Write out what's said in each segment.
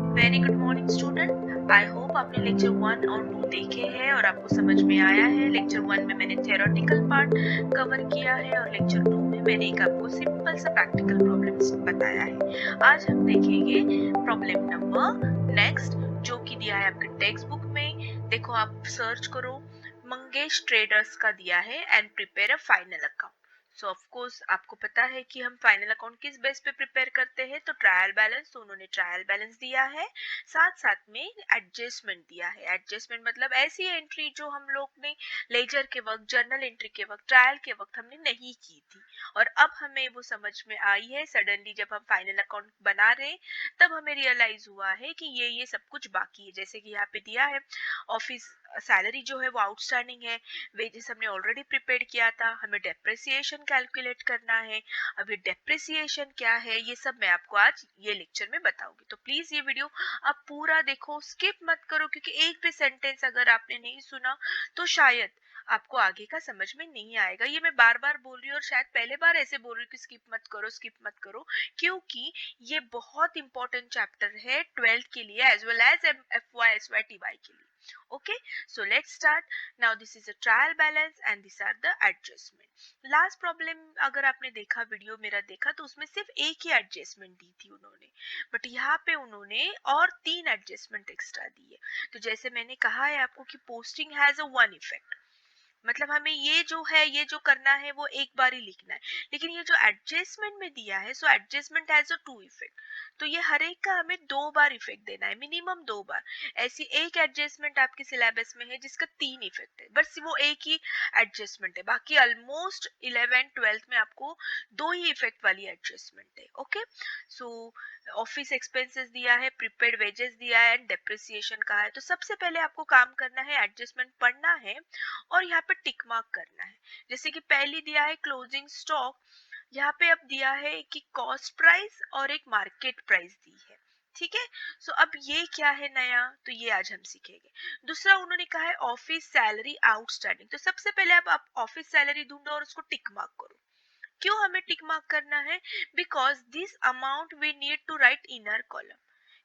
Very good morning student. I hope आपने lecture 1 और 2 देखे हैं और आपको समझ में आया है। लेक्चर 1 में मैंने थियोरेटिकल पार्ट कवर किया है और लेक्चर 2 में मैंने एक आपको सिंपल सा प्रैक्टिकल प्रॉब्लम्स बताया है। आज हम देखेंगे प्रॉब्लम नंबर नेक्स्ट, जो कि दिया है आपके टेक्स्ट बुक में। देखो, आप सर्च करो, मंगेश ट्रेडर्स का दिया है and prepare a final account. So of course आपको पता है कि हम फाइनल अकाउंट किस बेस पे प्रिपेयर करते हैं, तो ट्रायल बैलेंस। तो उन्होंने ट्रायल बैलेंस दिया है, साथ साथ में एडजस्टमेंट दिया है। एडजस्टमेंट मतलब ऐसी एंट्री जो हम लोग ने लेजर के वक्त, जर्नल एंट्री के वक्त, ट्रायल के वक्त हमने नहीं की थी और अब हमें वो समझ में आई है। सडनली जब हम फाइनल अकाउंट बना रहे तब हमें रियलाइज हुआ है कि ये सब कुछ बाकी है। जैसे कि यहाँ पे दिया है ऑफिस सैलरी जो है वो आउटस्टैंडिंग है, वेजेस हमने ऑलरेडी प्रिपेयर किया था, हमें डेप्रिसिएशन कैलकुलेट करना है। अब ये डेप्रिसिएशन क्या है ये सब मैं आपको आज ये लेक्चर में बताऊंगी। तो प्लीज ये वीडियो आप पूरा देखो, स्किप मत करो, क्योंकि एक भी सेंटेंस अगर आपने नहीं सुना तो शायद आपको आगे का समझ में नहीं आएगा। ये मैं बार बार बोल रही हूँ और शायद पहले बार ऐसे बोल रही हूँ कि स्किप मत करो, स्किप मत करो, क्योंकि ये बहुत इंपॉर्टेंट चैप्टर है 12th के लिए as well as FY SY TY के लिए। Okay, so let's start. Now this is a trial balance and these are the adjustment. Last problem अगर आपने देखा, वीडियो मेरा देखा, तो उसमें सिर्फ एक ही एडजस्टमेंट दी थी उन्होंने, बट यहाँ पे उन्होंने और 3 एडजस्टमेंट एक्स्ट्रा दी है। तो जैसे मैंने कहा है आपको कि posting has a one effect, मतलब हमें ये जो है, ये जो करना है वो एक बार ही लिखना है। लेकिन ये जो एडजस्टमेंट में दिया है, so adjustment has a two effect, तो ये हर एक का हमें 2 बार इफेक्ट देना है, मिनिमम 2 बार। ऐसी एक एडजस्टमेंट आपके सिलेबस में है जिसका 3 इफेक्ट है, बस वो एक ही एडजस्टमेंट है। बाकी ऑलमोस्ट 11th 12th में आपको 2 ही इफेक्ट वाली एडजस्टमेंट है। ओके, सो ऑफिस एक्सपेंसेस दिया है, प्रीपेड वेजेस दिया है, डेप्रिसिएशन का है। तो सबसे पहले आपको काम करना है, एडजस्टमेंट पढ़ना है और यहाँ पे टिक मार्क करना है। जैसे कि पहली दिया है क्लोजिंग स्टॉक, यहाँ पे अब दिया है कि कॉस्ट प्राइस और एक मार्केट प्राइस दी है। ठीक है, सो अब ये क्या है नया, तो ये आज हम सीखेंगे। दूसरा उन्होंने कहा है ऑफिस सैलरी आउटस्टैंडिंग। तो सबसे पहले आप ऑफिस सैलरी ढूंढो और उसको टिक मार्क करो। क्यों हमें टिक मार्क करना है? Because this amount we need to write inner column,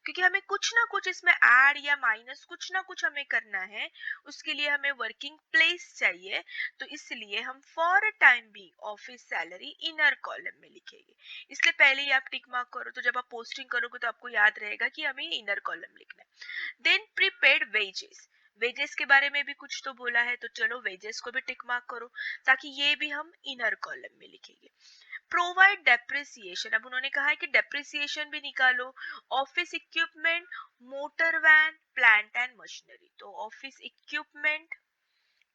क्योंकि हमें कुछ ना कुछ इसमें ऐड या माइनस कुछ ना कुछ हमें करना है, उसके लिए हमें वर्किंग प्लेस चाहिए। तो इसलिए हम फॉर अ टाइम भी ऑफिस सैलरी इनर कॉलम में लिखेंगे। इसलिए पहले ही आप टिक मार्क करो, तो जब आप पोस्टिंग करोगे तो आपको याद रहेगा कि हमें इनर कॉलम लिखना है। देन प्रीपेड वेजेस, वेजेस के बारे में भी कुछ तो बोला है, तो चलो वेजेस को भी टिक मार्क करो, ताकि ये भी हम इनर कॉलम में लिखेंगे। प्रोवाइड डेप्रिसिएशन, अब उन्होंने कहा है कि डेप्रिसिएशन भी निकालो। Office equipment, motor van, plant and machinery. तो office equipment,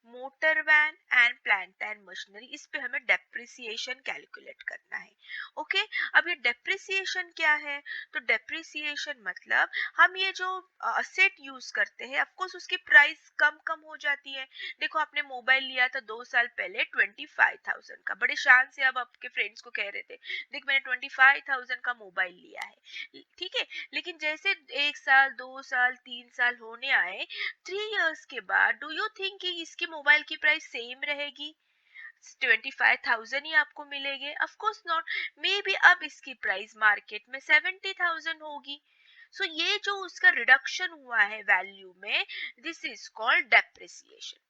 motor van and plant and machinery, इस पे हमें डेप्रिसिएशन कैलकुलेट करना है। ओके, अब ये डेप्रिसिएशन क्या है? तो डेप्रिसिएशन मतलब हम ये जो असेट यूज करते हैं, ऑफ कोर्स उसकी प्राइस कम कम हो जाती है। देखो, आपने मोबाइल लिया था 2 साल पहले 25,000 का, बड़े शान से अब आपके फ्रेंड्स को कह रहे थे, देख मैंने 25,000 का मोबाइल लिया है, ठीक है। लेकिन जैसे 1 साल, 2 साल, 3 साल होने आए, 3 इयर्स के बाद डू यू थिंक कि इसकी मोबाइल की प्राइस सेम रहेगी? 25,000 ही आपको मिलेंगे? Of course not, may be अब इसकी प्राइस मार्केट में 70,000 होगी। सो ये जो उसका रिडक्शन हुआ है वैल्यू में, this is called depreciation.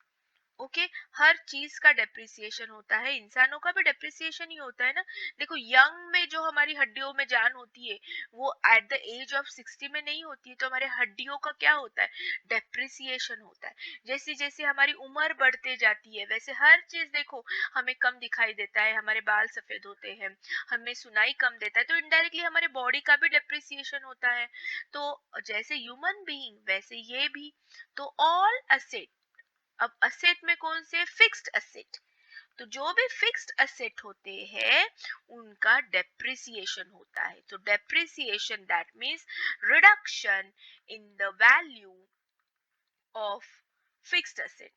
Okay, हर चीज का डेप्रिसिएशन होता है, इंसानों का भी डेप्रिसिएशन ही होता है ना। देखो, यंग में जो हमारी हड्डियों में जान होती है वो एट द एज ऑफ 60 में नहीं होती है, तो हमारे हड्डियों का क्या होता है? डेप्रिसिएशन होता है। जैसे जैसे हमारी उम्र बढ़ते जाती है वैसे हर चीज देखो हमें कम दिखाई देता है, हमारे बाल सफेद होते हैं, हमें सुनाई कम देता है, तो इनडायरेक्टली हमारे बॉडी का भी डेप्रिसिएशन होता है। तो जैसे ह्यूमन बीइंग वैसे ये भी। तो ऑल असेट, अब असेट में कौन से? Fixed asset. तो जो भी फिक्स्ड असेट होते हैं उनका डेप्रिसिएशन होता है। तो depreciation that means reduction in the value of fixed asset.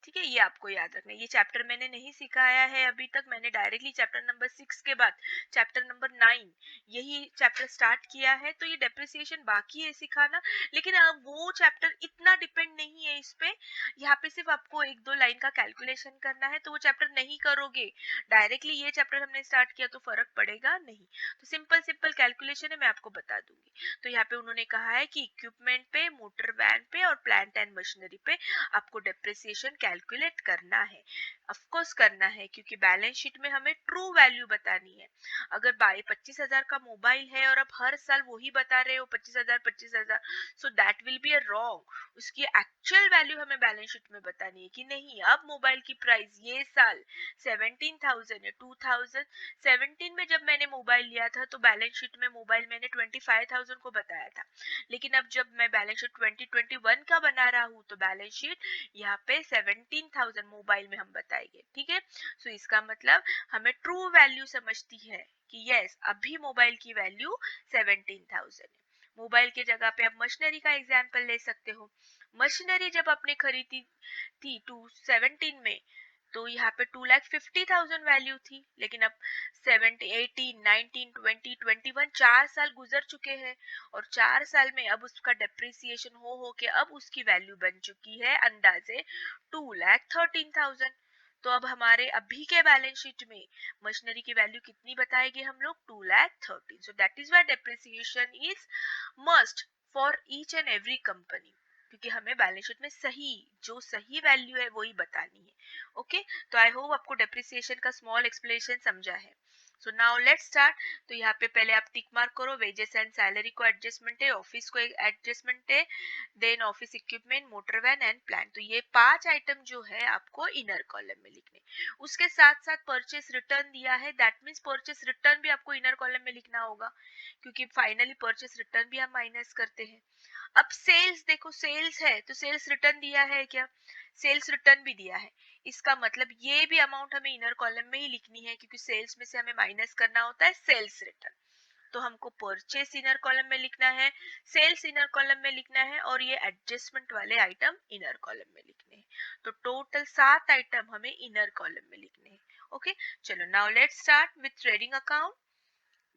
ठीक है, ये आपको याद रखना है। ये चैप्टर मैंने नहीं सिखाया है अभी तक, मैंने डायरेक्टली चैप्टर नंबर 6 के बाद चैप्टर नंबर 9 यही चैप्टर स्टार्ट किया है, तो ये डेप्रिसिएशन बाकी है सिखाना। लेकिन अब वो चैप्टर इतना डिपेंड नहीं है इस पे, यहाँ पे सिर्फ आपको एक दो लाइन का कैलकुलेशन करना है, तो वो चैप्टर नहीं करोगे, डायरेक्टली ये चैप्टर हमने स्टार्ट किया तो फर्क पड़ेगा नहीं। तो सिंपल सिंपल कैलकुलेशन है, मैं आपको बता दूंगी। तो यहाँ पे उन्होंने कहा है कि इक्विपमेंट पे, मोटर वैन पे और प्लांट एंड मशीनरी पे आपको डेप्रिसिएशन कैलकुलेट करना है। ऑफ कोर्स करना है, क्योंकि बैलेंस शीट में हमें ट्रू वैल्यू बतानी है। अगर 25,000 का मोबाइल है और आप हर साल वही बता रहे हो 25,000, so that will be a wrong. उसकी एक्चुअल वैल्यू हमें बैलेंस शीट में बतानी है कि नहीं, अब मोबाइल की प्राइस ये साल 17,000 है। 2017 में जब मैंने मोबाइल लिया था तो बैलेंस शीट में मोबाइल मैंने 25,000 को बताया था, लेकिन अब जब मैं बैलेंस शीट 2021 का बना रहा हूँ तो बैलेंस शीट यहाँ पे 17,000 मोबाइल में हम बताएंगे। ठीक है, सो इसका मतलब हमें ट्रू वैल्यू समझती है कि यस, अभी मोबाइल की वैल्यू 17,000 है। मोबाइल के जगह पे आप मशीनरी का एग्जाम्पल ले सकते हो। मशीनरी जब आपने खरीदी थी 2017 में, तो यहाँ पे 2,50,000 वैल्यू थी, लेकिन अब 70, 18, 19, 20, 21 4 साल गुजर चुके हैं, और 4 साल में अब उसका डेप्रिसिएशन हो के अब उसकी वैल्यू बन चुकी है अंदाजे 2,13,000। तो अब हमारे अभी के बैलेंस शीट में मशीनरी की वैल्यू कितनी बताएंगे हम लोग, 2,13,000। So that is why depreciation is must for each and every company, क्योंकि हमें बैलेंस शीट में जो सही वैल्यू है वही बतानी है। ओके, तो आई होप आपको डेप्रिसिएशन का स्मॉल एक्सप्लेनेशन समझा है। So now let's start. तो यहाँ पे पहले आप टिक मार्क करो, वेजेस एंड सैलरी को एडजस्टमेंट है, ऑफिस को एडजस्टमेंट है, then office equipment, motor van and plan. तो ये 5 आइटम जो है आपको इनर कॉलम में लिखने। उसके साथ साथ परचेस रिटर्न दिया है, दैट मीन्स परचेस रिटर्न भी आपको इनर कॉलम में लिखना होगा, क्योंकि फाइनली परचेस रिटर्न भी हम माइनस करते हैं। अब सेल्स देखो, सेल्स है तो सेल्स रिटर्न दिया है क्या, सेल्स रिटर्न भी दिया है। इसका मतलब ये भी अमाउंट हमें इनर कॉलम में ही लिखनी है, क्योंकि सेल्स में से हमें माइनस करना होता है सेल्स रिटर्न। तो हमको परचेस इनर कॉलम में लिखना है, सेल्स इनर कॉलम में लिखना है, और ये एडजस्टमेंट वाले आइटम इनर कॉलम में लिखने हैं। तो टोटल 7 आइटम हमें इनर कॉलम में लिखने हैं। ओके, चलो now let's start with trading account.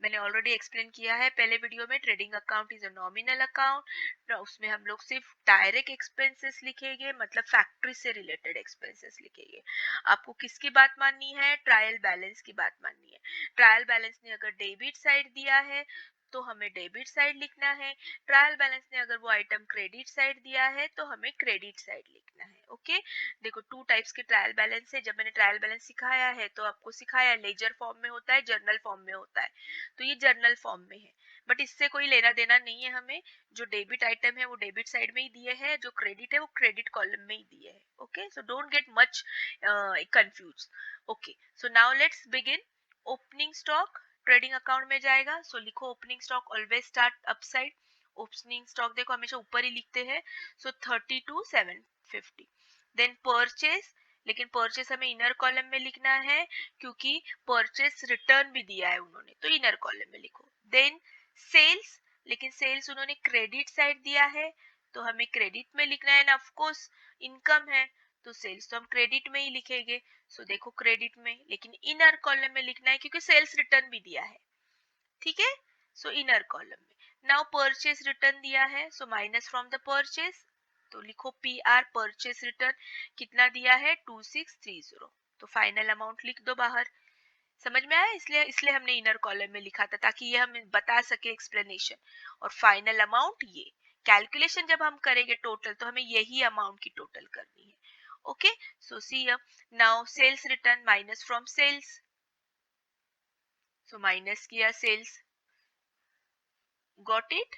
मैंने ऑलरेडी एक्सप्लेन किया है पहले वीडियो में, trading account is a nominal account. उसमें हम लोग सिर्फ डायरेक्ट एक्सपेंसेस लिखेंगे, मतलब फैक्ट्री से रिलेटेड एक्सपेंसेस लिखेंगे। आपको किसकी बात माननी है, ट्रायल बैलेंस की बात माननी है। ट्रायल बैलेंस ने अगर डेबिट साइड दिया है तो हमें डेबिट साइड लिखना है, ट्रायल बैलेंस ने अगर वो आइटम क्रेडिट साइड दिया है तो हमें क्रेडिट साइड लिखना है। ओके, देखो 2 टाइप्स के ट्रायल बैलेंस है। जब मैंने ट्रायल बैलेंस सिखाया है तो आपको सिखाया लेजर फॉर्म में होता है, जर्नल फॉर्म में होता है। तो ये जर्नल फॉर्म में है, बट इससे कोई लेना देना नहीं है हमें। जो डेबिट आइटम है वो डेबिट साइड में ही दिए हैं, जो क्रेडिट है वो क्रेडिट कॉलम में ही दिए हैं। Okay, so don't get much confuse. Okay, so now let's begin. Opening stock trading account में जाएगा, सो लिखो opening stock always start upside. Opening stock देखो हमेशा ऊपर ही लिखते हैं, सो 32,750। देन परचेस, लेकिन परचेस हमें इनर कॉलम में लिखना है, क्योंकि परचेस रिटर्न भी दिया है उन्होंने, तो इनर कॉलम में लिखो। देन सेल्स, लेकिन सेल्स उन्होंने क्रेडिट साइड दिया है तो हमें क्रेडिट में लिखना है ना, ऑफ कोर्स इनकम है तो सेल्स तो हम क्रेडिट में ही लिखेंगे। सो देखो क्रेडिट में, लेकिन इनर कॉलम में लिखना है क्योंकि सेल्स रिटर्न भी दिया है। ठीक है, सो इनर कॉलम में। नाउ परचेस रिटर्न दिया है, so minus from the purchase, तो लिखो पी आर परचेस रिटर्न कितना दिया है 2630, तो फाइनल अमाउंट लिख दो बाहर। समझ में आया, इसलिए इसलिए हमने इनर कॉलम में लिखा था, ताकि ये हम बता सके एक्सप्लेनेशन। और फाइनल अमाउंट ये कैलकुलेशन जब हम करेंगे टोटल, तो हमें यही अमाउंट की टोटल करनी है। Okay, so see now sales return minus from sales, so minus किया sales, got it.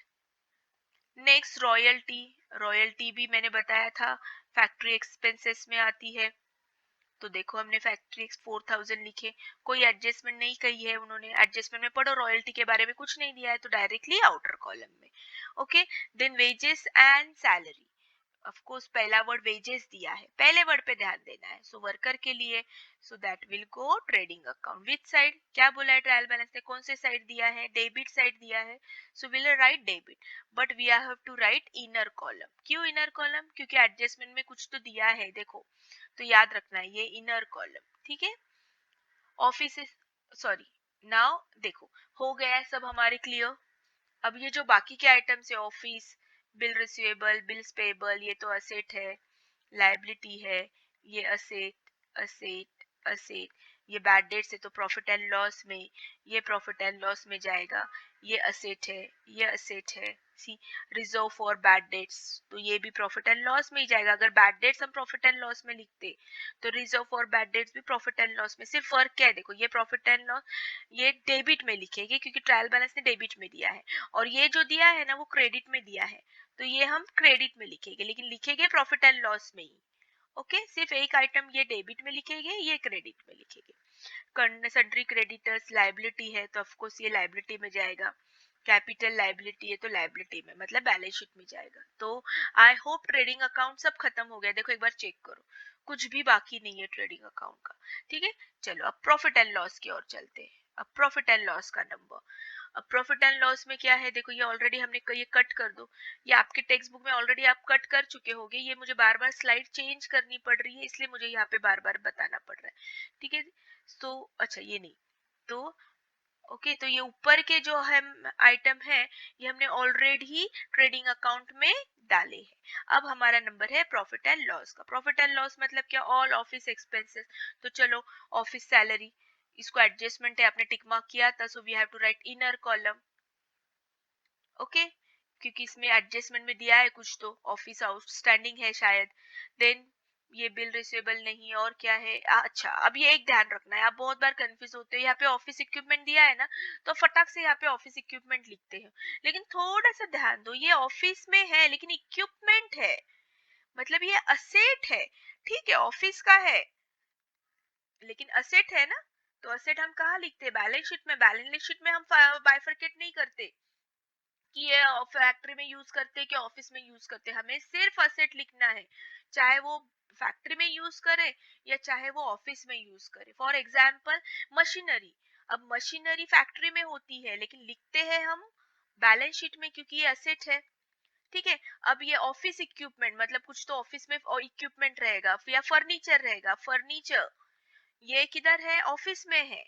Next royalty, royalty भी मैंने बताया था फैक्ट्री एक्सपेंसेस में आती है। तो देखो हमने फैक्ट्री 4,000 लिखे, कोई एडजस्टमेंट नहीं कही है उन्होंने, एडजस्टमेंट में पढ़ो रॉयल्टी के बारे में कुछ नहीं दिया है, तो डायरेक्टली आउटर कॉलम में। Okay, then wages and salary, of course पहला वर्ड वेजेस दिया है, पहले वर्ड पे ध्यान देना है। सो वर्कर के लिए, so that will go trading account. Which side, क्या बोला है ट्रायल बैलेंस ने, कौन से साइड दिया है, डेबिट साइड दिया है। So will write debit, but we have to write inner column. क्यों इनर कॉलम, क्योंकि एडजस्टमेंट में कुछ तो दिया है, देखो तो याद रखना है ये इनर कॉलम, ठीक है। ऑफिस, सॉरी, नाउ देखो हो गया है सब हमारे क्लियर। अब ये जो बाकी के आइटम्स है, office, bill receivable, bills payable, ये तो असेट है, लायबिलिटी है, ये असेट असेट असेट, ये बैड डेट्स है तो प्रॉफिट एंड लॉस में, ये प्रॉफिट एंड लॉस में जाएगा, ये असेट है, ये असेट है। सी, रिजर्व फॉर बैड डेट्स, तो ये भी प्रॉफिट एंड लॉस में ही जाएगा। अगर बैड डेट्स हम प्रॉफिट एंड लॉस में लिखते तो रिजर्व फॉर बैड डेट्स भी प्रॉफिट एंड लॉस में। सिर्फ फर्क क्या है, देखो ये प्रॉफिट एंड लॉस ये डेबिट में लिखेगी क्योंकि ट्रायल बैलेंस ने डेबिट में दिया है, और ये जो दिया है ना वो क्रेडिट में दिया है, तो ये हम क्रेडिट में लिखेंगे, लेकिन लिखेंगे प्रॉफिट एंड लॉस में ही। ओके, सिर्फ एक आइटम ये डेबिट में लिखेंगे, ये क्रेडिट में लिखेंगे। सन्ड्री क्रेडिटर्स लायबिलिटी है तो ऑफकोर्स ये लायबिलिटी में जाएगा, कैपिटल लायबिलिटी है तो लायबिलिटी में, मतलब बैलेंस शीट में जाएगा। तो आई होप ट्रेडिंग अकाउंट सब खत्म हो गया, देखो एक बार चेक करो कुछ भी बाकी नहीं है ट्रेडिंग अकाउंट का, ठीक है। चलो अब प्रॉफिट एंड लॉस की ओर चलते हैं। अब प्रॉफिट एंड लॉस का नंबर, अब प्रॉफिट एंड लॉस में क्या है, देखो ये ऑलरेडी हमने ये कट कर दो, ये आपके टेक्स्ट बुक में ऑलरेडी आप कट कर चुके होगे, ये मुझे बार बार स्लाइड चेंज करनी पड़ रही है इसलिए मुझे यहाँ पे बार बार बताना पड़ रहा है, ठीक है। तो अच्छा ये नहीं, तो ओके, तो ये ऊपर के जो हम आइटम है ये हमने ऑलरेडी ट्रेडिंग अकाउंट में डाले हैं। अब हमारा नंबर है प्रॉफिट एंड लॉस का। प्रॉफिट एंड लॉस मतलब क्या, ऑल ऑफिस एक्सपेंसेस। तो चलो ऑफिस सैलरी, इसको एडजस्टमेंट है आपने टिक मार्क किया था, so we have to write inner column, okay, क्योंकि इसमें एडजस्टमेंट में दिया है कुछ तो, ऑफिस आउटस्टैंडिंग है शायद। देन ये बिल रिसीवेबल नहीं है, और क्या है, अच्छा अब ये एक ध्यान रखना है, आप बहुत बार कंफ्यूज होते हो, यहाँ पे ऑफिस इक्विपमेंट दिया है ना तो फटाक से यहाँ पे ऑफिस इक्विपमेंट लिखते हैं, लेकिन थोड़ा सा ध्यान दो, ये ऑफिस में है लेकिन इक्विपमेंट है, मतलब ये असेट है, ठीक है, ऑफिस का है लेकिन असेट है ना। तो असेट हम कहाँ लिखते हैं, बैलेंस शीट में। बैलेंस शीट में हम बाइफरकेट नहीं करते कि ये फैक्ट्री में यूज करते कि ऑफिस में यूज करते, हमें सिर्फ असेट लिखना है, चाहे वो फैक्ट्री में यूज करे या चाहे वो ऑफिस में यूज करे। फॉर एग्जाम्पल मशीनरी, अब मशीनरी फैक्ट्री में होती है लेकिन लिखते हैं हम बैलेंस शीट में क्योंकि ये असेट है, ठीक है। अब ये ऑफिस इक्विपमेंट मतलब कुछ तो ऑफिस में इक्विपमेंट रहेगा या फर्नीचर रहेगा, फर्नीचर ये किधर है, ऑफिस में है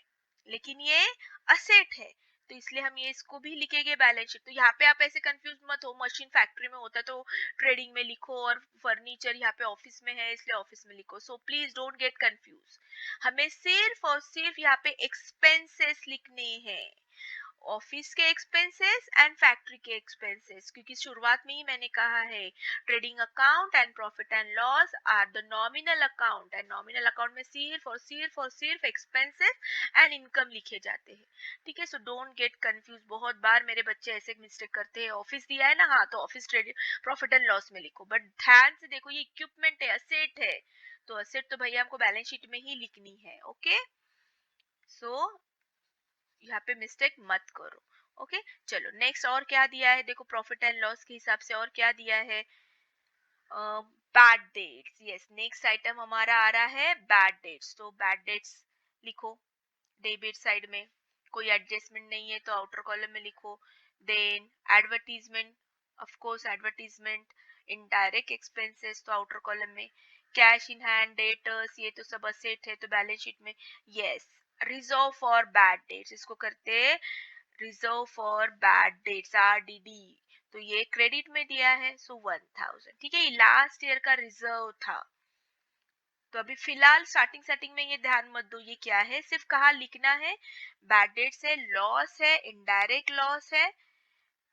लेकिन ये असेट है, तो इसलिए हम ये इसको भी लिखेंगे बैलेंस शीट। तो यहाँ पे आप ऐसे कंफ्यूज मत हो, मशीन फैक्ट्री में होता तो ट्रेडिंग में लिखो और फर्नीचर यहाँ पे ऑफिस में है इसलिए ऑफिस में लिखो। So please don't get confuse, हमें सिर्फ और सिर्फ यहाँ पे एक्सपेंसेस लिखने हैं, ऑफिस के एक्सपेंसेस एंड फैक्ट्री के एक्सपेंसेस, क्योंकि शुरुआत में ही मैंने कहा है trading account and profit and loss are the nominal account, and nominal account में सिर्फ एक्सपेंसेस एंड इनकम लिखे जाते हैं, ठीक है। सो डोंट गेट कंफ्यूज, बहुत बार मेरे बच्चे ऐसे मिस्टेक करते हैं, ऑफिस दिया है ना, हाँ तो office trading profit and loss में लिखो, बट ध्यान से देखो ये इक्विपमेंट है, असेट है, तो असेट तो भैया हमको बैलेंस शीट में ही लिखनी है, ओके। सो यहाँ पे मिस्टेक मत करो, ओके। चलो नेक्स्ट और क्या दिया है, देखो प्रॉफिट एंड लॉस के हिसाब से और क्या दिया है, bad debts. Yes, next item हमारा आ रहा है बैड डेट्स, तो बैड डेट्स लिखो डेबिट साइड में, कोई एडजस्टमेंट नहीं है तो आउटर कॉलम में लिखो। Then advertisement, of course advertisement, indirect expenses तो आउटर कॉलम में, कैश इन हैंड, डेटर्स, ये तो सब असेट है तो बैलेंस शीट में। Yes, reserve for bad debts, इसको करते reserve for bad debts, RDD, तो ये क्रेडिट में दिया है, सो 1000, ठीक है, ये लास्ट ईयर का रिजर्व था। तो अभी फिलहाल स्टार्टिंग में ये ध्यान मत दो ये क्या है, सिर्फ कहाँ लिखना है, बैड डेट्स है, लॉस है, इनडायरेक्ट लॉस है,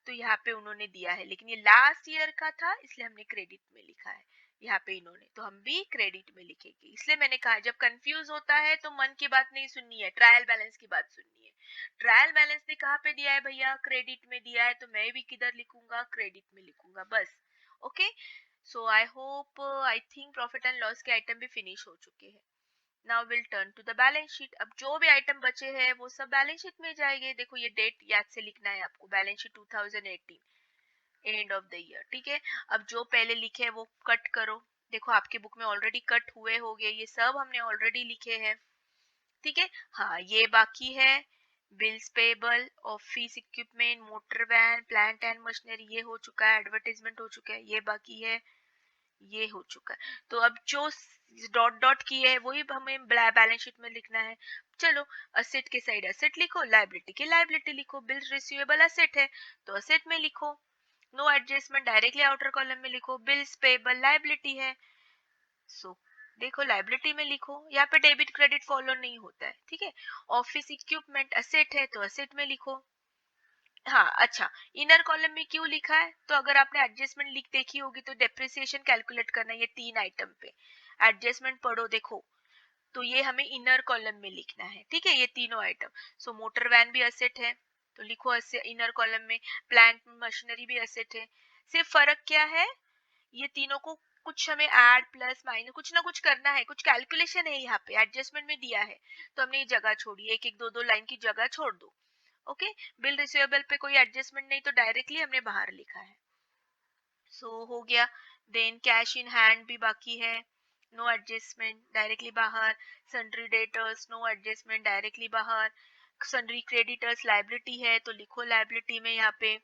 तो यहाँ पे उन्होंने दिया है लेकिन ये लास्ट ईयर का था इसलिए हमने क्रेडिट में लिखा है, यहाँ पे इन्होंने, तो हम भी क्रेडिट में लिखेंगे। इसलिए मैंने कहा जब कंफ्यूज होता है तो मन की बात नहीं सुननी है, ट्रायल बैलेंस की बात सुननी है। ट्रायल बैलेंस ने कहाँ पे दिया है भैया, क्रेडिट में दिया है, तो मैं भी किधर लिखूंगा, क्रेडिट में लिखूंगा बस, okay. So I hope, I think profit and loss के आइटम भी फिनिश हो चुके हैं। Now will turn to the balance sheet, अब जो भी आइटम बचे हैं वो सब बैलेंस शीट में जाएंगे। देखो ये डेट याद से लिखना है आपको, balance sheet 2018, end of the year. ठीक है, अब जो पहले लिखे है वो कट करो। देखो आपके बुक में ऑलरेडी कट हुए होंगे, ये सब हमने ऑलरेडी लिखे हैं। ठीक है, हाँ ये बाकी है, bills payable, office equipment, motor van, plant and machinery ये हो चुका है, एडवर्टाइजमेंट हो चुका है, ये बाकी है, ये हो चुका है। तो अब जो डॉट डॉट किए है वही हमें बैलेंस शीट में लिखना है। चलो, असेट के साइड असेट लिखो, लायबिलिटी की लायबिलिटी लिखो, बिल्स रिसीवेबल असेट है तो असेट में लिखो, no adjustment directly outer column में लिखो, बिल्स पेबल लायबिलिटी है सो देखो लायबिलिटी में लिखो, यहाँ पे डेबिट क्रेडिट फॉलो नहीं होता है। ठीक है, ऑफिस इक्विपमेंट असेट है तो असेट में लिखो। हाँ अच्छा, इनर कॉलम में क्यों लिखा है, तो अगर आपने एडजस्टमेंट लिख देखी होगी तो डेप्रिसिएशन कैलकुलेट करना है, ये 3 आइटम पे एडजस्टमेंट पढ़ो देखो, तो ये हमें इनर कॉलम में लिखना है। ठीक है, ये तीनों आइटम। सो मोटर वैन भी असेट है तो लिखो इनर कॉलम में, प्लांट मशीनरी भी असेट है। सिर्फ फर्क क्या है, ये तीनों को कुछ हमें ऐड प्लस माइनस कुछ ना कुछ करना है, कुछ कैलकुलेशन है यहाँ पे, एडजस्टमेंट में दिया है तो हमने ये जगह छोड़ी, एक एक दो दो लाइन की जगह छोड़ दो। ओके, बिल रिसीवेबल पे कोई एडजस्टमेंट नहीं तो डायरेक्टली हमने बाहर लिखा है। सो हो गया। देन कैश इन हैंड भी बाकी है, नो एडजस्टमेंट डायरेक्टली बाहर। Sundry debtors no adjustment directly बाहर। सन्ड्री क्रेडिटर्स लायबिलिटी है तो लिखो लायबिलिटी में यहाँ पे।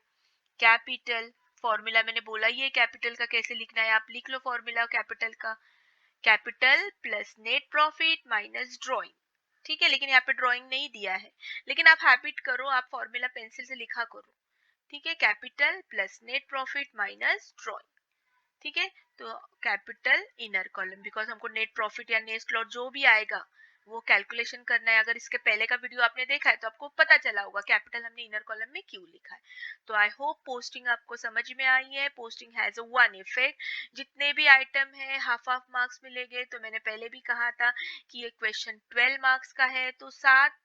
कैपिटल फॉर्मूला मैंने बोला ही है कैपिटल का कैसे लिखना है, आप लिख लो फॉर्मूला कैपिटल का, capital plus net profit minus drawing. ठीक है, लेकिन यहाँ पे ड्राइंग नहीं दिया है, लेकिन आप हैबिट करो, आप फॉर्मूला पेंसिल से लिखा करो। ठीक है, capital plus net profit minus drawing. ठीक है, तो कैपिटल इनर कॉलम, बिकॉज हमको नेट प्रॉफिट या नेट लॉस जो भी आएगा वो कैलकुलेशन करना है। अगर इसके पहले का वीडियो आपने देखा है तो आपको पता चला होगा कैपिटल हमने इनर कॉलम में क्यों लिखा है। तो आई होप पोस्टिंग आपको समझ में आई है। Posting has a one effect, जितने भी आइटम है हाफ हाफ मार्क्स मिलेंगे। तो मैंने पहले भी कहा था कि ये क्वेश्चन 12 मार्क्स का है तो 7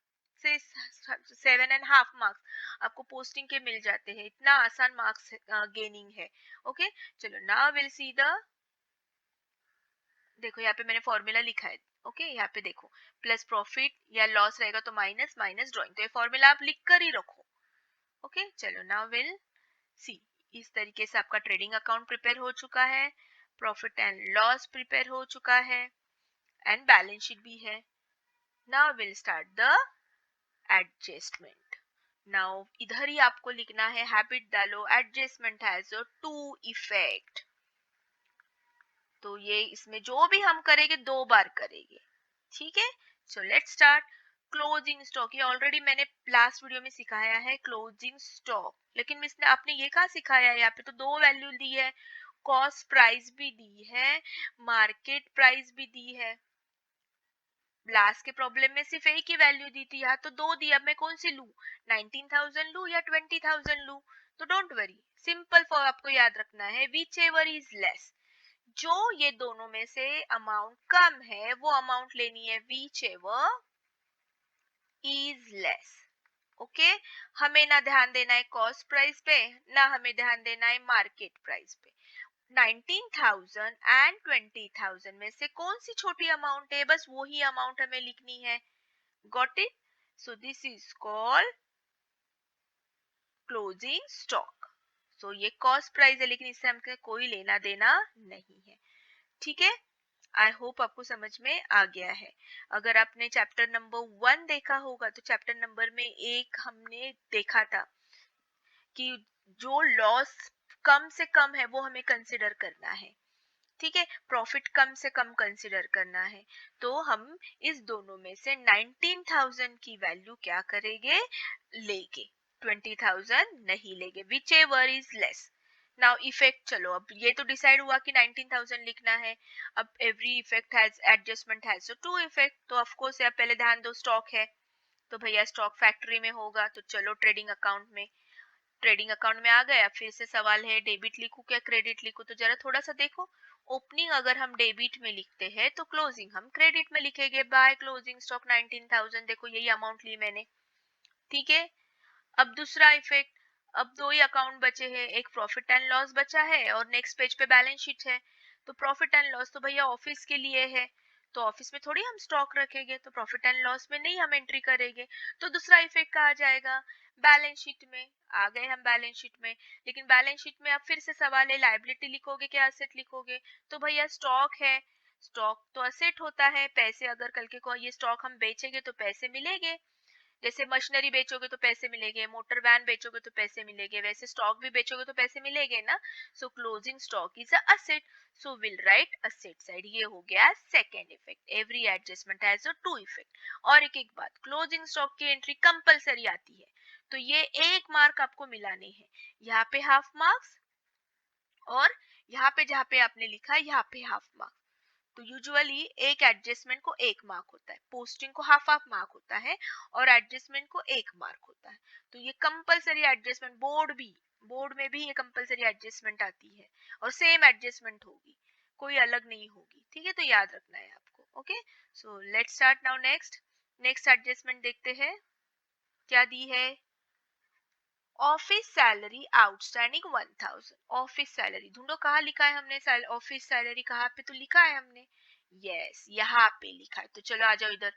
से 7.5 मार्क्स आपको पोस्टिंग के मिल जाते हैं, इतना आसान मार्क्स गेनिंग है। ओके, चलो नाउ विल सी द, देखो यहाँ पे मैंने फॉर्मूला लिखा है। ओके, यहाँ पे देखो प्लस प्रॉफिट या लॉस रहेगा तो माइनस माइनस ड्राइंग, तो ये फॉर्मूला आप लिख कर ही रखो। ओके, चलो नाउ विल सी, इस तरीके से आपका ट्रेडिंग अकाउंट प्रिपेयर हो चुका है, प्रॉफिट एंड लॉस प्रिपेयर हो चुका है एंड बैलेंस शीट भी है। Now will start the adjustment. Now इधर ही आपको लिखना है, हैबिट डालो, adjustment has a two effect. तो ये इसमें जो भी हम करेंगे 2 बार करेंगे। ठीक है, so let's start. Closing stock, ये ऑलरेडी मैंने लास्ट वीडियो में सिखाया है क्लोजिंग स्टॉक, लेकिन मिस ने आपने ये कहाँ सिखाया है, यहाँ पे तो 2 वैल्यू दी है, कॉस्ट प्राइस भी दी है, मार्केट प्राइस भी दी है। लास्ट के प्रॉब्लम में सिर्फ एक ही वैल्यू दी थी, यहाँ तो 2 दी, अब मैं कौन सी लू, 19,000 लू या 20,000 लू। तो डोंट वरी, सिंपल फॉर आपको याद रखना है, विच एवर इज लेस, जो ये दोनों में से अमाउंट कम है वो अमाउंट लेनी है, which ever is less. Okay, हमें ना ध्यान देना है कॉस्ट प्राइस पे, ना हमें ध्यान देना है मार्केट प्राइस पे। 19,000 एंड 20,000 में से कौन सी छोटी अमाउंट है, बस वही अमाउंट हमें लिखनी है। Got it, so this is called closing stock. So ये कॉस्ट प्राइस है लेकिन इससे हमको कोई लेना देना नहीं है। ठीक है, आई होप आपको समझ में आ गया है। अगर आपने चैप्टर नंबर 1 देखा होगा तो चैप्टर नंबर में 1 हमने देखा था कि जो लॉस कम से कम है वो हमें कंसिडर करना है। ठीक है, प्रॉफिट कम से कम कंसिडर करना है। तो हम इस दोनों में से 19,000 की वैल्यू क्या करेंगे, लेंगे, 20,000 नहीं लेंगे, which ever is less. Now effect, चलो अब ये तो डिसाइड हुआ कि 19,000 लिखना है। अब every effect has adjustment has two effect, तो ऑफ कोर्स आप पहले ध्यान दो स्टॉक है तो भैया स्टॉक फैक्ट्री में होगा, तो चलो ट्रेडिंग अकाउंट में, ट्रेडिंग अकाउंट में आ गया। फिर से सवाल है डेबिट लिखूं क्या क्रेडिट लिखूं, तो जरा थोड़ा सा देखो, ओपनिंग अगर हम डेबिट में लिखते हैं तो क्लोजिंग हम क्रेडिट में लिखेंगे, बाय क्लोजिंग स्टॉक 19,000, देखो यही अमाउंट ली मैंने। ठीक है, अब दूसरा इफेक्ट, अब 2 ही अकाउंट बचे हैं, एक प्रॉफिट एंड लॉस बचा है और नेक्स्ट पेज पे बैलेंस शीट है। तो प्रॉफिट एंड लॉस तो भैया ऑफिस के लिए है, तो ऑफिस में थोड़ी हम स्टॉक रखेंगे, तो प्रॉफिट एंड लॉस में नहीं हम एंट्री करेंगे। तो दूसरा इफेक्ट कहा जाएगा, बैलेंस शीट में आ गए हम बैलेंस शीट में, लेकिन बैलेंस शीट में अब फिर से सवाल है लायबिलिटी लिखोगे क्या असेट लिखोगे? तो भैया स्टॉक है, स्टॉक तो असेट होता है, पैसे अगर कल के को ये स्टॉक हम बेचेंगे तो पैसे मिलेंगे, जैसे मशीनरी बेचोगे तो पैसे मिलेंगे, मोटर वैन बेचोगे तो पैसे मिलेंगे, वैसे स्टॉक भी बेचोगे तो पैसे मिलेंगे ना। So closing stock is a asset, so will write asset side. ये हो गया second effect, every adjustment has a two effect. और एक बात, क्लोजिंग स्टॉक की एंट्री कंपलसरी आती है, तो ये एक मार्क आपको मिलाने हैं, यहाँ पे हाफ मार्क्स, और यहाँ पे जहाँ पे आपने लिखा है यहाँ पे हाफ मार्क्स। तो यूजुअली एक एडजस्टमेंट को एक मार्क होता है, पोस्टिंग को हाफ हाफ मार्क होता है, और एडजस्टमेंट को एक मार्क होता है। तो ये कंपलसरी एडजस्टमेंट, बोर्ड में भी ये कंपलसरी एडजस्टमेंट आती है, और सेम एडजस्टमेंट होगी, कोई अलग नहीं होगी, ठीक है, तो याद रखना है आपको। Okay, so let's start now. Next adjustment देखते हैं क्या दी है। Office salary outstanding 1000। Office salary ढूंढो, कहाँ लिखा है हमने ऑफिस सैलरी, कहाँ पे तो लिखा है हमने, यस यहाँ पे लिखा है। तो चलो आ जाओ इधर।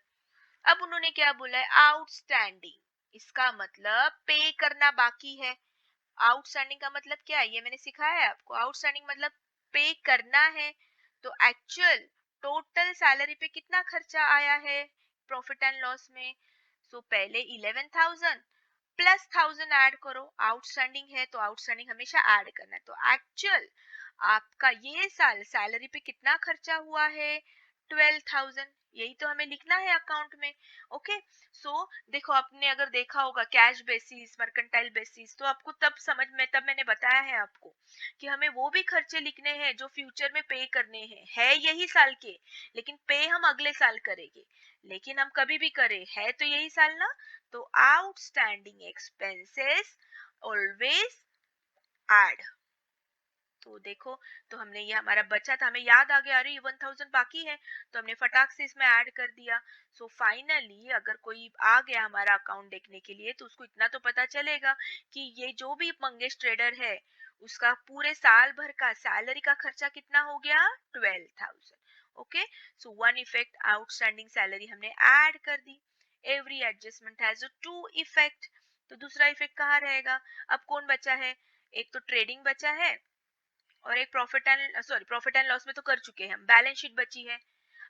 अब उन्होंने क्या बोला है, आउटस्टैंडिंग, इसका मतलब पे करना बाकी है। आउटस्टैंडिंग का मतलब क्या है, ये मैंने सिखाया है आपको। आउटस्टैंडिंग मतलब पे करना है। तो एक्चुअल टोटल सैलरी पे कितना खर्चा आया है प्रॉफिट एंड लॉस में? सो पहले 11,000 प्लस 1000 ऐड करो, आउटस्टैंडिंग है तो आउटस्टैंडिंग हमेशा ऐड करना है। तो एक्चुअल आपका ये साल सैलरी पे कितना खर्चा हुआ है, 12,000, यही तो हमें लिखना है अकाउंट में। ओके, सो देखो आपने अगर देखा होगा कैश बेसिस, मर्केंटाइल बेसिस, तो आपको तब समझ में, तब मैंने बताया है आपको कि हमें वो भी खर्चे लिखने हैं जो फ्यूचर में पे करने हैं, है यही साल के, लेकिन पे हम अगले साल करेंगे, लेकिन हम कभी भी करें है तो यही साल ना। तो आउटस्टैंडिंग एक्सपेंसेस ऑलवेज ऐड। तो देखो, तो हमने ये हमारा बचा था, हमें याद आ गया अरे 1000 बाकी है, तो हमने फटाक से इसमें ऐड कर दिया। सो फाइनली अगर कोई आ गया हमारा अकाउंट देखने के लिए, तो उसको इतना तो पता चलेगा कि ये जो भी मंगेश ट्रेडर है, उसका पूरे साल भर का सैलरी का खर्चा कितना हो गया, 12,000। Okay, so one effect, outstanding salary हमने ऐड कर दी। Every adjustment has a two effect. तो दूसरा इफेक्ट कहाँ रहेगा? अब कौन बचा है? एक तो ट्रेडिंग बचा है, और एक प्रॉफिट एंड लॉस में तो कर चुके हैं हम, बैलेंस शीट बची है।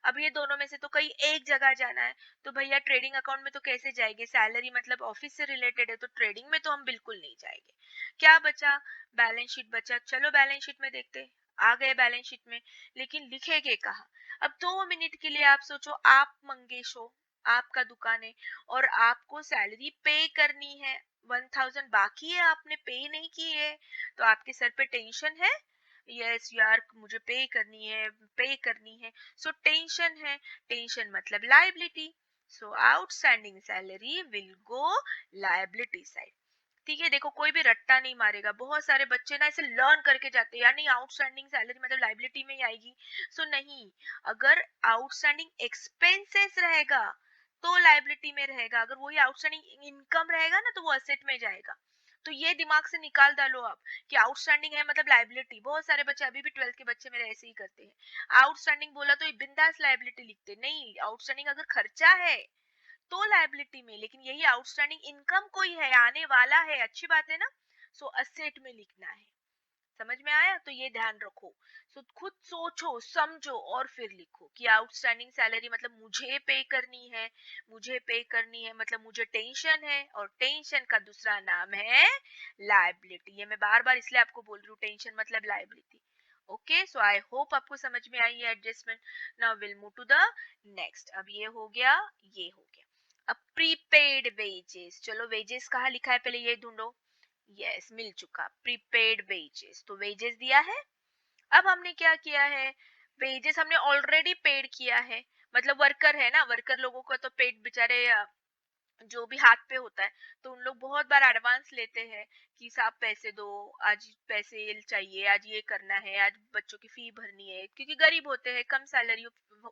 अब ये दोनों में से तो कहीं एक जगह जाना है, तो भैया ट्रेडिंग अकाउंट में तो कैसे जाएंगे, सैलरी मतलब ऑफिस से रिलेटेड है, तो ट्रेडिंग में तो हम बिल्कुल नहीं जाएंगे। क्या बचा? बैलेंस शीट बचा। चलो बैलेंस शीट में देखते, आ गए बैलेंस शीट में, लेकिन लिखेंगे कहाँ? अब 2 मिनट के लिए आप सोचो, आप मंगेश हो, आपका दुकान है, और आपको सैलरी पे करनी है, 1000 बाकी है, आपने पे नहीं की है, तो आपके सर पे टेंशन है। यस यार, मुझे पे करनी है, सो टेंशन है। टेंशन मतलब liability, so outstanding salary will go liability side. ठीक है, देखो कोई भी रट्टा नहीं मारेगा, बहुत सारे बच्चे ना ऐसे लर्न करके जाते हैं, यार नहीं आउटस्टैंडिंग सैलरी मतलब लायबिलिटी में ही आएगी। सो नहीं, अगर आउटस्टैंडिंग एक्सपेंसेस रहेगा तो लायबिलिटी में रहेगा, अगर वही आउटस्टैंडिंग इनकम रहेगा ना तो वो असेट में जाएगा। तो ये दिमाग से निकाल डालो आप कि आउटस्टैंडिंग है मतलब लायबिलिटी। बहुत सारे बच्चे, अभी भी 12th के बच्चे मेरे ऐसे ही करते हैं, आउटस्टैंडिंग बोला तो बिंदास लायबिलिटी लिखते, नहीं आउटस्टैंडिंग अगर खर्चा है तो लायबिलिटी में, लेकिन यही आउटस्टैंडिंग इनकम कोई है, आने वाला है, अच्छी बात है ना, सो असेट में लिखना है। समझ में आया? तो ये ध्यान रखो। सो खुद सोचो समझो और फिर लिखो कि आउटस्टैंडिंग सैलरी मतलब मुझे पे करनी है, मुझे पे करनी है मतलब मुझे टेंशन है, और टेंशन का दूसरा नाम है लायबिलिटी। ये मैं बार बार इसलिए आपको बोल रही हूँ, टेंशन मतलब liability. Okay, so I hope आपको समझ में आई है adjustment. Now will move to the next. अब ये हो गया, ये हो गया। अब प्रीपेड वेजेस, चलो वेजेस कहाँ लिखा है पहले ये ढूंढो। यस, मिल चुका, प्रीपेड वेजेस, तो वेजेस दिया है। अब हमने क्या किया है, वेजेस हमने ऑलरेडी पेड किया है, मतलब वर्कर है ना, वर्कर लोगों का तो पेड बेचारे जो भी हाथ पे होता है, तो उन लोग बहुत बार एडवांस लेते हैं कि साहब पैसे दो, आज पैसे चाहिए, आज ये करना है, आज बच्चों की फी भरनी है, क्योंकि गरीब होते हैं, कम सैलरी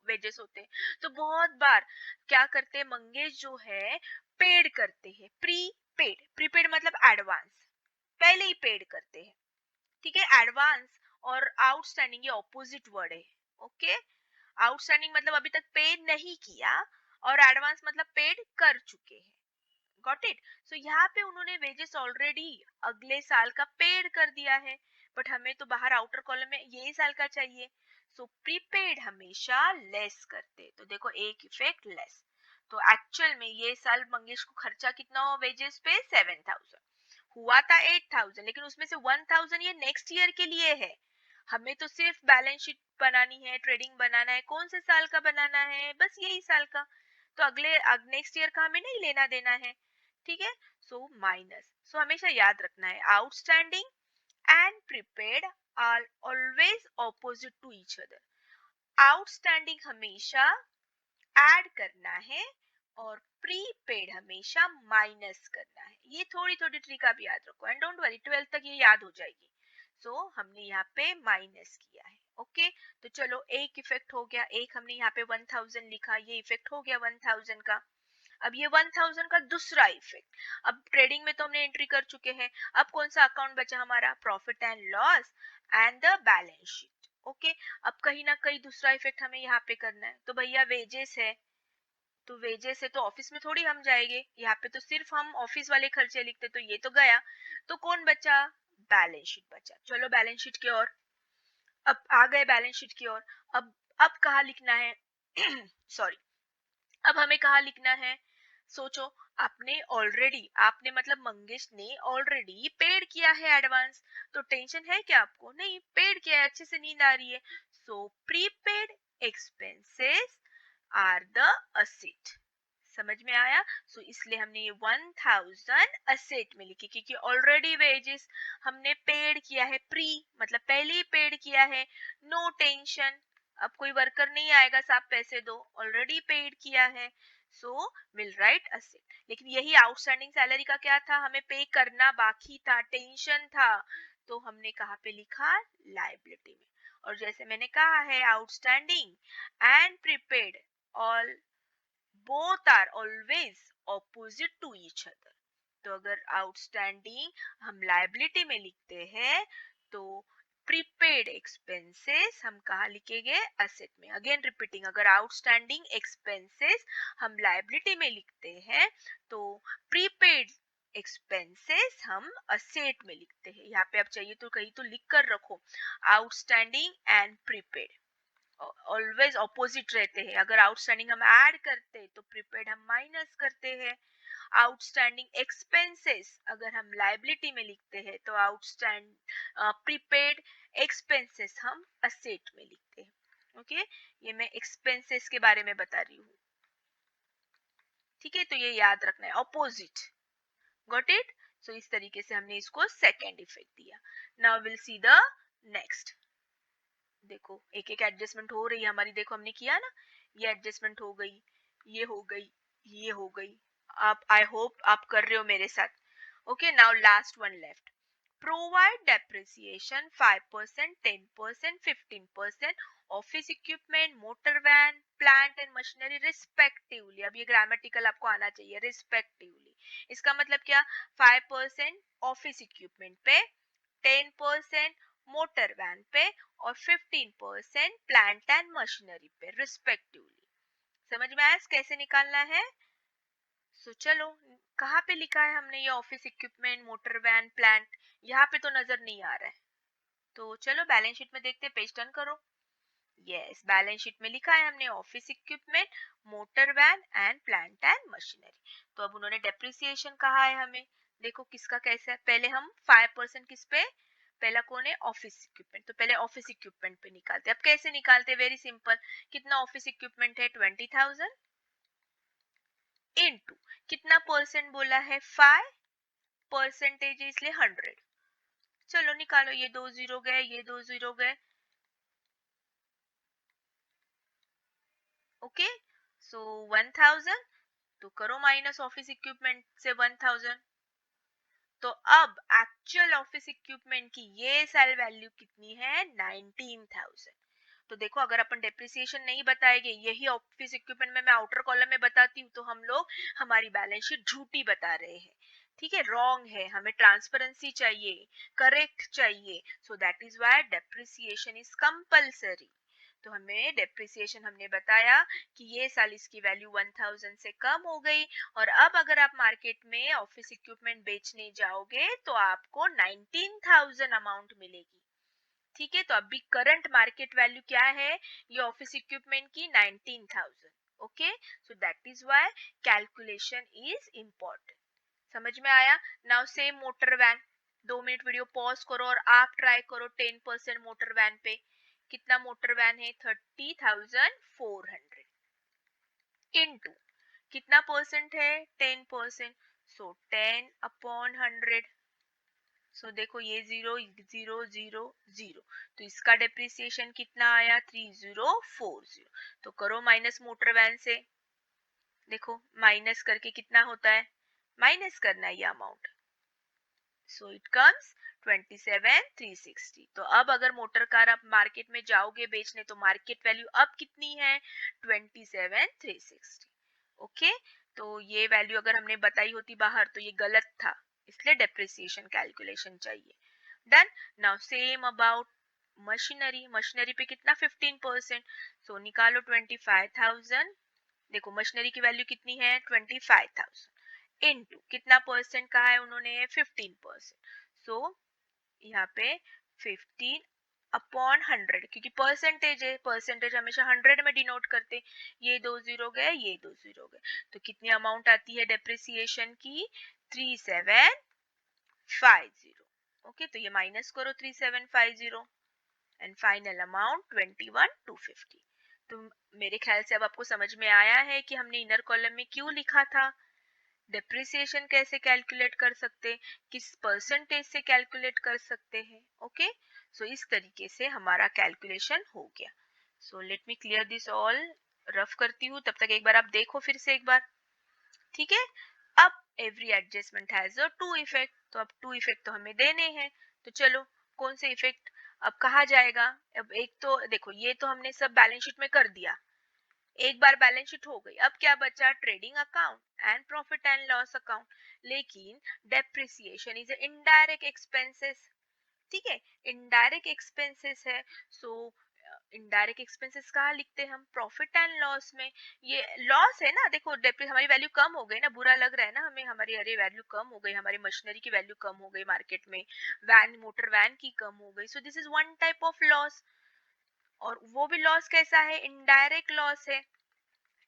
वेजेस होते हैं। तो बहुत बार क्या करते हैं, मंगेश जो है पेड करते हैं, प्रीपेड। प्रीपेड मतलब एडवांस, पहले ही पेड करते हैं, ठीक है। एडवांस और आउटस्टैंडिंग ये ऑपोजिट वर्ड है। ओके, आउटस्टैंडिंग मतलब अभी तक पे नहीं किया, और एडवांस मतलब पेड कर चुके हैं, गॉट इट। सो यहाँ पे उन्होंने वेजेस ऑलरेडी अगले साल का पेड कर दिया है, बट हमें तो बाहर आउटर कॉलम में यही साल का चाहिए। सो प्रीपेड हमेशा लेस करते, तो देखो एक इफेक्ट लेस। तो एक्चुअल में ये साल मंगेश को खर्चा कितना हुआ वेजेस पे? 7,000 हुआ था, 8,000, लेकिन उसमें से 1,000 ये नेक्स्ट ईयर के लिए है। हमें तो सिर्फ बैलेंस शीट बनानी है, ट्रेडिंग बनाना है, कौन से साल का बनाना है? बस यही साल का। तो अगले नेक्स्ट ईयर का हमें नहीं लेना देना है, ठीक है। सो माइनस, सो हमेशा याद रखना है outstanding and prepaid are always opposite to each other. Outstanding हमेशा ऐड करना है और प्रीपेड हमेशा माइनस करना है। ये थोड़ी थोड़ी ट्रिक आप याद रखो एंड डोंट वरी, 12th तक ये याद हो जाएगी। सो हमने यहाँ पे माइनस किया है, ओके। तो चलो एक इफेक्ट हो गया, एक हमने यहाँ पे 1000 लिखा, ये इफेक्ट हो गया 1000 का। अब ये 1000 का दूसरा इफेक्ट, अब ट्रेडिंग में तो हमने एंट्री कर चुके हैं, अब कौन सा अकाउंट बचा हमारा? Profit and loss and the balance sheet, okay. अब कहीं ना कहीं दूसरा इफेक्ट हमें यहाँ पे करना है, तो भैया वेजेस है, तो वेजेस है तो ऑफिस में थोड़ी हम जाएंगे, यहाँ पे तो सिर्फ हम ऑफिस वाले खर्चे लिखते, तो ये तो गया। तो कौन बचा? बैलेंस शीट बचा। चलो बैलेंस शीट की ओर, अब आ गए बैलेंस शीट की ओर। अब कहाँ लिखना है? सॉरी, अब हमें कहाँ लिखना है? सोचो, आपने मतलब मंगेश ने ऑलरेडी पेड किया है एडवांस, तो टेंशन है क्या आपको? नहीं, पेड किया है, अच्छे से नींद आ रही है। So prepaid expenses are the asset. समझ में आया? सो इसलिए हमने ये 1000 असेट में लिखी, क्योंकि ऑलरेडी वेजेस हमने पेड किया है, प्री मतलब पहले ही पेड किया है, नो टेंशन। अब कोई वर्कर नहीं आएगा साहब पैसे दो, ऑलरेडी पेड किया है। So will write asset. लेकिन यही आउटस्टैंडिंग सैलरी का क्या था? हमें पे करना बाकी था, टेंशन था, तो हमने कहाँ पे लिखा? लायबिलिटी में। और जैसे मैंने कहा है, outstanding and prepaid all both are always opposite to each other। तो अगर आउटस्टैंडिंग हम लायबिलिटी में लिखते हैं, तो प्रीपेड एक्सपेंसेस हम कहाँ लिखेंगे? असेट में। अगेन रिपीटिंग, अगर आउटस्टैंडिंग एक्सपेंसेस हम लायबिलिटी में लिखते हैं, तो प्रीपेड एक्सपेंसेस हम असेट में लिखते हैं। यहाँ पे आप चाहिए तो कहीं तो लिख कर रखो, outstanding and prepaid always opposite रहते हैं। अगर आउटस्टैंडिंग हम ऐड करते तो प्रीपेड हम माइनस करते हैं। आउटस्टैंडिंग एक्सपेंसेस अगर हम लायबिलिटी में लिखते हैं, तो प्रीपेड एक्सपेंसेस हम असेट में लिखते हैं, ओके। ये मैं एक्सपेंसेस के बारे में बता रही हूँ, ठीक है। तो ये याद रखना है, ऑपोजिट। Got it? सो इस तरीके से हमने इसको सेकेंड इफेक्ट दिया। Now will see the next. देखो एक एक एडजस्टमेंट हो रही है हमारी, देखो हमने किया ना, ये एडजस्टमेंट हो गई, ये हो गई, ये हो गई। आप, आई होप आप कर रहे हो मेरे साथ। Okay, now last one left. Provide depreciation 5%, 10%, 15% office equipment, motor van, plant and machinery respectively. अब ये ग्रामेटिकल आपको आना चाहिए, रिस्पेक्टिवली। इसका मतलब क्या? 5% ऑफिस इक्विपमेंट पे, 10% मोटर वैन पे और 15% प्लांट एंड मशीनरी पे रिस्पेक्टिवली। समझ में आया कैसे निकालना है? सो चलो, कहाँ पे लिखा है हमने ये office equipment, motor van, plant? यहाँ पे तो नजर नहीं आ रहा है, तो चलो बैलेंस शीट में देखते, पेज टर्न करो। यस, बैलेंस शीट में लिखा है हमने office equipment, motor van and plant and machinery. तो अब उन्होंने डेप्रिसिएशन कहा है हमें, देखो किसका कैसा है। पहले हम 5% किस पे? पहला कौन है? ऑफिस इक्विपमेंट, तो पहले ऑफिस इक्विपमेंट पे निकालते। अब कैसे निकालते? Very simple. कितना ऑफिस इक्विपमेंट है? 20,000 इनटू कितना परसेंट बोला है? 5 परसेंटेज है इसलिए 100। चलो निकालो, ये 2 जीरो गए, ये 2 जीरो गए, ओके। सो 1000, तो करो माइनस ऑफिस इक्विपमेंट से 1000। तो अब एक्चुअल ऑफिस इक्विपमेंट की ये सेल वैल्यू कितनी है? 19,000। तो देखो, अगर अपन डेप्रिसिएशन नहीं बताएंगे, यही ऑफिस इक्विपमेंट में मैं आउटर कॉलम में बताती हूँ, तो हम लोग हमारी बैलेंस शीट झूठी बता रहे हैं, ठीक है, रॉन्ग है। हमें ट्रांसपेरेंसी चाहिए, करेक्ट चाहिए। सो that is why depreciation is compulsory. तो हमें डेप्रिसिएशन हमने बताया कि ये साल इसकी वैल्यू 1000 से कम हो गई, और अब अगर आप मार्केट में ऑफिस इक्विपमेंट बेचने जाओगे तो आपको 19,000 अमाउंट मिलेगी। ठीक है, तो अभी करंट मार्केट वैल्यू क्या है ये ऑफिस इक्विपमेंट की 19,000। Okay, so that is why calculation is important. समझ में आया? Now same motor van, 2 minute video pause करो और आप ट्राई करो 10% मोटर वैन पे। कितना मोटर वैन है? 30,400 इनटू कितना परसेंट है? 10%, सो 10/100। सो देखो ये 0 0 0 0, तो इसका डेप्रिसिएशन कितना आया? 3040। तो करो माइनस मोटर वैन से, देखो माइनस करके कितना होता है, माइनस करना है ये अमाउंट, सो इट कम्स 27,360। तो अब अगर मोटर कार आप मार्केट में जाओगे बेचने तो मार्केट वैल्यू अब कितनी है? 27,360। ओके, तो ये वैल्यू अगर हमने बताई होती बाहर तो ये गलत था, इसलिए डेप्रिसिएशन कैलकुलेशन चाहिए। Done. Now same about machinery, machinery पे कितना? 15%, सो निकालो 25,000। देखो मशीनरी की वैल्यू कितनी है? 25,000 इनटू कितना परसेंट कहा है उन्होंने? 15%, सो यहाँ पे 15/100, क्योंकि परसेंटेज है, परसेंटेज हमेशा 100 में डिनोट करते। ये 2 जीरो गए, ये 2 जीरो गए, तो कितनी अमाउंट आती है डेप्रिसिएशन की? 3750। ओके, तो ये माइनस करो 3750 एंड फाइनल अमाउंट 21,250। तो मेरे ख्याल से अब आपको समझ में आया है कि हमने इनर कॉलम में क्यों लिखा था, डेप्रिसिएशन कैसे कैलकुलेट कर सकते, किस परसेंटेज से कैलकुलेट कर सकते हैं। ओके, सो इस तरीके से हमारा कैलकुलेशन हो गया। So let me clear this all, rough करती हूँ, तब तक एक बार आप देखो फिर से एक बार। ठीक है, अब every adjustment has a two effect, तो अब टू इफेक्ट तो हमें देने हैं, तो चलो कौन से इफेक्ट अब कहा जाएगा। अब एक तो देखो ये तो हमने सब बैलेंस शीट में कर दिया, एक बार बैलेंस शीट हो गई, अब क्या बचा? Trading account and profit and loss account. लेकिन डेप्रिसिएशन इज इनडायरेक्ट एक्सपेंसेस, ठीक है, इनडायरेक्ट एक्सपेंसेस है, सो इनडायरेक्ट एक्सपेंसेस कहाँ लिखते हैं हम? प्रॉफिट एंड लॉस में। ये लॉस है ना, देखो हमारी वैल्यू कम हो गई ना, बुरा लग रहा है ना हमें, हमारी अरे वैल्यू कम हो गई, हमारी मशीनरी की वैल्यू कम हो गई मार्केट में, वैन मोटर वैन की कम हो गई, सो this is one type of loss. और वो भी लॉस कैसा है? इनडायरेक्ट लॉस है।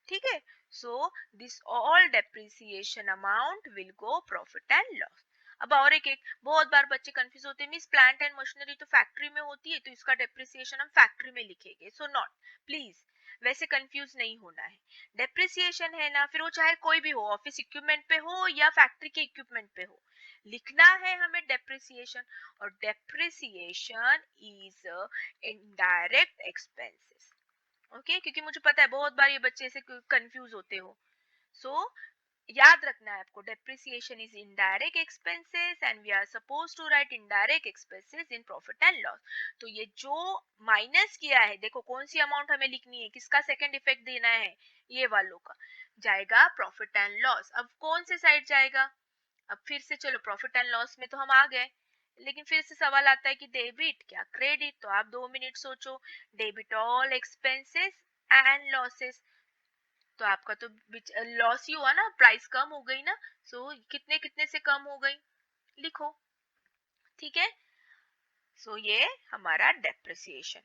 ठीक है, so this all depreciation amount will go profit and loss. अब और एक बहुत बार बच्चे कंफ्यूज होते हैं, मिस प्लांट एंड मशीनरी तो फैक्ट्री में होती है तो इसका डेप्रिसिएशन हम फैक्ट्री में लिखेंगे, सो नॉट, प्लीज वैसे कंफ्यूज नहीं होना है। डेप्रिसिएशन है ना, फिर वो चाहे कोई भी हो, ऑफिस इक्विपमेंट पे हो या फैक्ट्री के इक्विपमेंट पे हो, लिखना है हमें डेप्रिसिएशन। और depreciation is indirect expenses. Okay, क्योंकि मुझे पता है बहुत बार ये बच्चे से कंफ्यूज होते हो, सो याद रखना है आपको, depreciation is indirect expenses and we are suppose to write indirect expenses in profit and loss. तो ये जो माइनस किया है, देखो कौन सी अमाउंट हमें लिखनी है, किसका सेकंड इफेक्ट देना है, ये वालों का जाएगा प्रॉफिट एंड लॉस। अब कौन से साइड जाएगा? अब फिर से चलो प्रॉफिट एंड लॉस में तो हम आ गए, लेकिन फिर से सवाल आता है कि डेबिट क्या क्रेडिट? तो आप 2 मिनट सोचो, debit all expenses and losses, तो आपका तो लॉस ही हुआ ना, प्राइस कम हो गई ना, सो कितने कितने से कम हो गई, लिखो। ठीक है, सो ये हमारा डेप्रिसिएशन।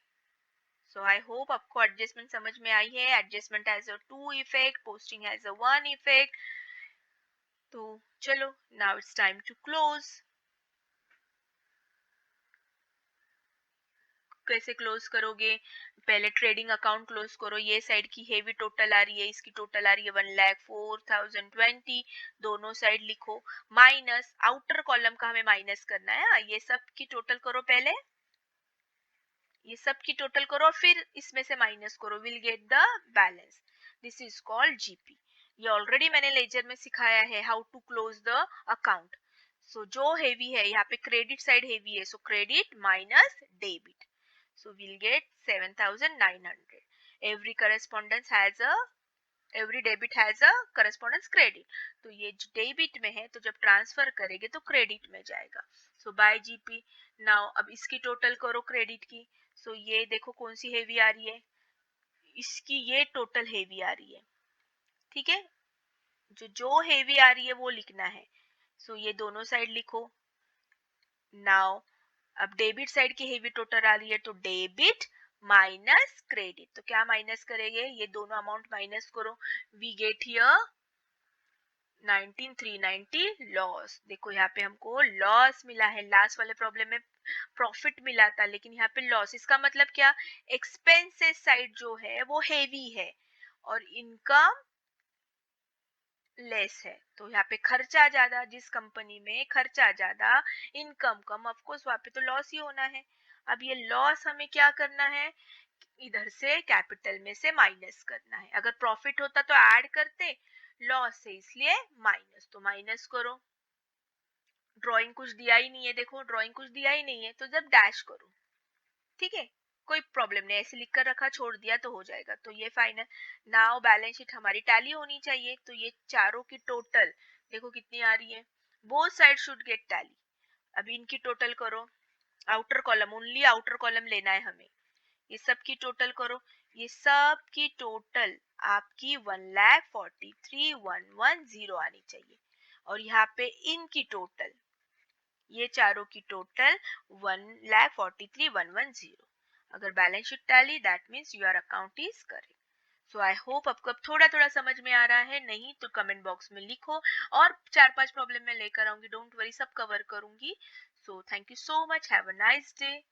सो आई होप आपको एडजस्टमेंट समझ में आई है। Adjustment has a two effect, posting has a one effect. तो चलो now it's time to close. कैसे क्लोज करोगे? पहले ट्रेडिंग अकाउंट क्लोज करो, ये साइड की हेवी टोटल आ रही है, इसकी टोटल आ रही है 1,04,020, दोनों साइड लिखो, माइनस आउटर कॉलम का हमें माइनस करना है। ये सब की टोटल करो पहले, ये सब की टोटल करो और फिर इसमें से माइनस करो, will get the balance. This is called GP. ये ऑलरेडी मैंने लेजर में सिखाया है how to close the account. So जो हेवी है, यहाँ पे क्रेडिट साइड हेवी है, so credit minus debit, so we'll get 7,900. every correspondence has a every debit has a correspondence credit, तो ये डेबिट में है तो जब ट्रांसफर करेंगे तो क्रेडिट में जाएगा, सो बाय जीपी। नाउ अब इसकी टोटल करो क्रेडिट की, सो ये देखो कौन सी हेवी आ रही है, इसकी ये टोटल हेवी आ रही है, ठीक है, जो हेवी आ रही है वो लिखना है। सो ये दोनों साइड लिखो। नाउ अब डेबिट साइड की हेवी टोटल आ रही है, तो डेबिट माइनस क्रेडिट, तो क्या माइनस करेंगे, ये दोनों अमाउंट माइनस करो। We get here 19390 loss. देखो यहाँ पे हमको लॉस मिला है, लास्ट वाले प्रॉब्लम में प्रॉफिट मिला था, लेकिन यहाँ पे लॉस। इसका मतलब क्या, एक्सपेंसेस साइड जो है वो हेवी है और इनकम लेस है, तो यहाँ पे खर्चा ज्यादा, जिस कंपनी में खर्चा ज्यादा इनकम कम, ऑफ कोर्स वहां पे तो लॉस ही होना है। अब ये लॉस हमें क्या करना है, इधर से कैपिटल में से माइनस करना है। अगर प्रॉफिट होता तो ऐड करते, लॉस है इसलिए माइनस, तो माइनस करो। ड्राइंग कुछ दिया ही नहीं है, देखो ड्राइंग कुछ दिया ही नहीं है, तो जब डैश करो, ठीक है, कोई प्रॉब्लम नहीं, ऐसे लिख कर रखा छोड़ दिया तो हो जाएगा। तो ये फाइनल। नाउ बैलेंस शीट हमारी टैली होनी चाहिए, तो ये चारों की टोटल देखो कितनी आ रही है, both side should get tally. अभी इनकी टोटल करो, outer column, only outer column लेना है हमें। ये सब की टोटल करो, ये सब की टोटल आपकी 1,43,110 आनी चाहिए। और यहाँ पे इनकी टोटल, ये चारों की टोटल 1,43,110। अगर balance sheet tally, that means your account is correct. So I hope आपको अब थोड़ा थोड़ा समझ में आ रहा है, नहीं तो कमेंट बॉक्स में लिखो, और 4-5 प्रॉब्लम मैं लेकर आऊंगी, डोंट वरी, सब कवर करूंगी। So thank you so much, have a nice day.